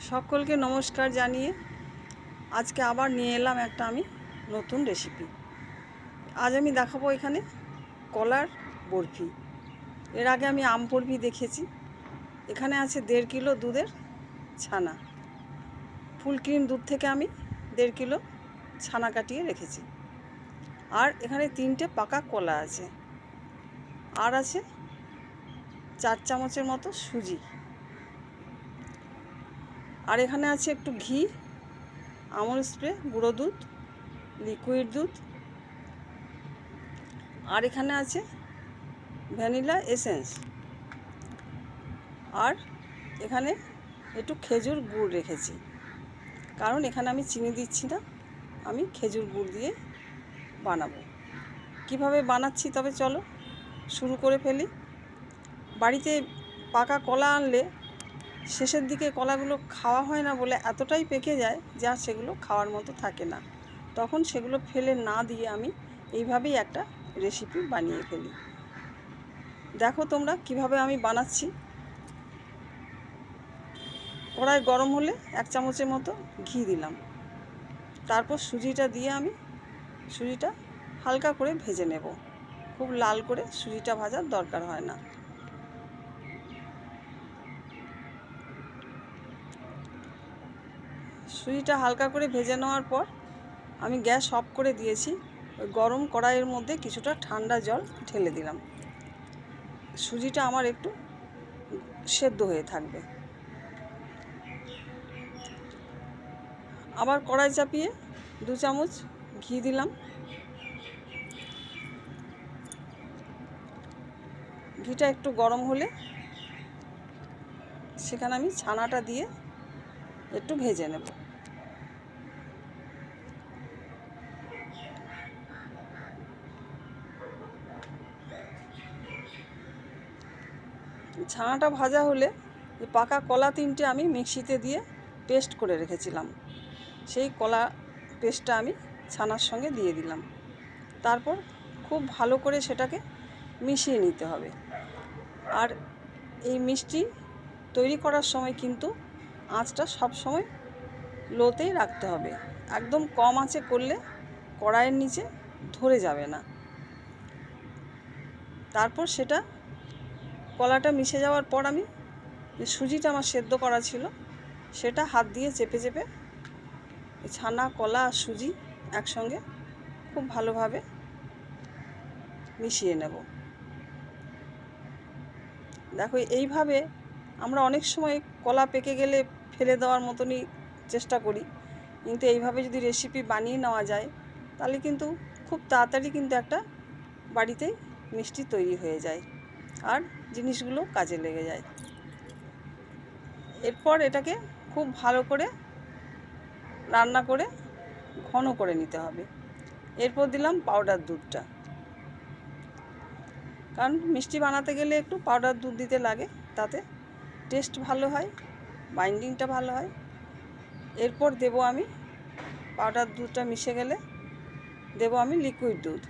সকলকে নমস্কার জানিয়ে আজকে আবার নিয়ে এলাম একটা আমি নতুন রেসিপি। আজ আমি দেখাবো এখানে কলার বরফি। এর আগে আমি আম বরফি দেখেছি। এখানে আছে 1.5 কিলো দুধের ছানা। ফুল ক্রিম দুধ থেকে আমি 1.5 কিলো ছানা কাটিয়ে রেখেছি। আর এখানে 3টে পাকা কলা আছে। আর আছে 4 চামচের মতো সুজি। আর এখানে আছে একটু ঘি, আমুল স্প্রে, গুঁড়ো দুধ, লিকুইড দুধ। আর এখানে আছে ভ্যানিলা এসেন্স। আর এখানে একটু খেজুর গুড় রেখেছি, কারণ এখানে আমি চিনি দিচ্ছি না, আমি খেজুর গুড় দিয়ে বানাবো। কিভাবে বানাচ্ছি তবে চলো শুরু করে ফেলি। বাড়িতে পাকা কলা আনলে শেষের দিকে কলাগুলো খাওয়া হয় না বলে এতটাই পেকে যায় যে আর সেগুলো খাওয়ার মতো থাকে না। তখন সেগুলো ফেলে না দিয়ে আমি এইভাবেই একটা রেসিপি বানিয়ে ফেলি। দেখো তোমরা কিভাবে আমি বানাচ্ছি। কড়াই গরম হলে 1 চামচের মতো ঘি দিলাম। তারপর সুজিটা দিয়ে আমি সুজিটা হালকা করে ভেজে নেব। খুব লাল করে সুজিটা ভাজার দরকার হয় না। সুজিটা হালকা করে ভেজে নেওয়ার পর আমি গ্যাস অফ করে দিয়েছি। ওই গরম কড়াইয়ের মধ্যে কিছুটা ঠান্ডা জল ঢেলে দিলাম। সুজিটা আমার একটু সেদ্ধ হয়ে থাকবে। আবার কড়াই চাপিয়ে 2 চামচ ঘি দিলাম। ঘিটা একটু গরম হলে সেখানে আমি ছানাটা দিয়ে একটু ভেজে নেব। ছানাটা ভাজা হলে পাকা কলা 3টে আমি মিক্সিতে দিয়ে পেস্ট করে রেখেছিলাম, সেই কলা পেস্টটা আমি ছানার সঙ্গে দিয়ে দিলাম। তারপর খুব ভালো করে সেটাকে মিশিয়ে নিতে হবে। আর এই মিষ্টি তৈরি করার সময় কিন্তু আঁচটা সব সময় লোতেই রাখতে হবে। একদম কম আঁচে করলে কড়াইয়ের নিচে ধরে যাবে না। তারপর সেটা কলাটা মিশে যাওয়ার পর আমি যে সুজিটা আমার সেদ্ধ করা ছিল সেটা হাত দিয়ে চেপে চেপে ছানা, কলা আর সুজি একসঙ্গে খুব ভালোভাবে মিশিয়ে নেব। দেখো এইভাবে আমরা অনেক সময় কলা পেকে গেলে ফেলে দেওয়ার মতনই চেষ্টা করি, কিন্তু এইভাবে যদি রেসিপি বানিয়ে নেওয়া যায় তাহলে কিন্তু খুব তাড়াতাড়ি কিন্তু একটা বাড়িতেই মিষ্টি তৈরি হয়ে যায় আর জিনিসগুলো কাজে লেগে যায়। এরপর এটাকে খুব ভালো করে রান্না করে ঘন করে নিতে হবে। এরপর দিলাম পাউডার দুধটা, কারণ মিষ্টি বানাতে গেলে একটু পাউডার দুধ দিতে লাগে, তাতে টেস্ট ভালো হয়, বাইন্ডিংটা ভালো হয়। এরপর দেব আমি পাউডার দুধটা মিশে গেলে দেব আমি লিকুইড দুধ।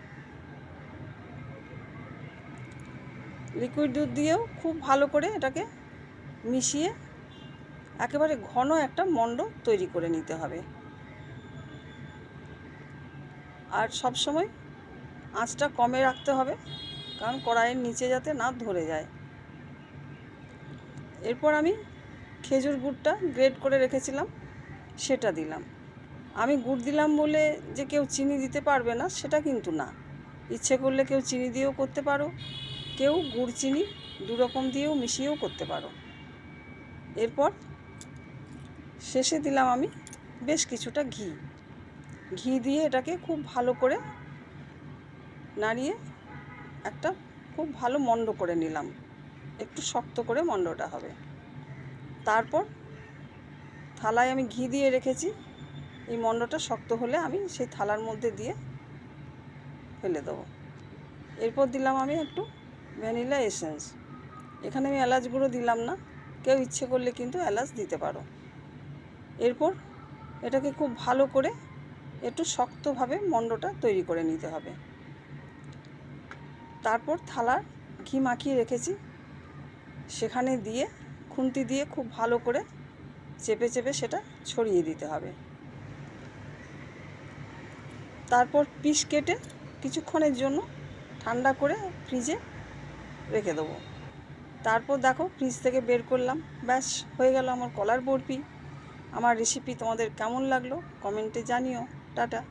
লিকুইড দুধ দিয়েও খুব ভালো করে এটাকে মিশিয়ে একেবারে ঘন একটা মণ্ড তৈরি করে নিতে হবে। আর সব সময় আঁচটা কমে রাখতে হবে, কারণ কড়াইয়ের নিচে যাতে না ধরে যায়। এরপর আমি খেজুর গুড়টা গ্রেট করে রেখেছিলাম সেটা দিলাম। আমি গুড় দিলাম বলে যে কেউ চিনি দিতে পারবে না সেটা কিন্তু না। ইচ্ছে করলে কেউ চিনি দিয়েও করতে পারো, কেউ গুড় চিনি দুরকম দিয়েও মিশিয়েও করতে পারো। এরপর শেষে দিলাম আমি বেশ কিছুটা ঘি। ঘি দিয়ে এটাকে খুব ভালো করে নাড়িয়ে একটা খুব ভালো মণ্ড করে নিলাম। একটু শক্ত করে মণ্ডটা হবে। তারপর থালায় আমি ঘি দিয়ে রেখেছি, এই মণ্ডটা শক্ত হলে আমি সেই থালার মধ্যে দিয়ে ফেলে দেবো। এরপর দিলাম আমি একটু ভ্যানিলা এসেন্স। এখানে আমি এলাচ গুঁড়ো দিলাম না, কেউ ইচ্ছে করলে কিন্তু এলাচ দিতে পারো। এরপর এটাকে খুব ভালো করে একটু শক্তভাবে মণ্ডটা তৈরি করে নিতে হবে। তারপর থালার ঘি মাখিয়ে রেখেছি সেখানে দিয়ে খুন্তি দিয়ে খুব ভালো করে চেপে চেপে সেটা ছড়িয়ে দিতে হবে। তারপর পিস কেটে কিছুক্ষণের জন্য ঠান্ডা করে ফ্রিজে রেখে দেবো। তারপর দেখো ফ্রিজ থেকে বের করলাম, ব্যাস হয়ে গেল আমার কলার বরফি। আমার রেসিপি তোমাদের কেমন লাগলো কমেন্টে জানিও। টাটা।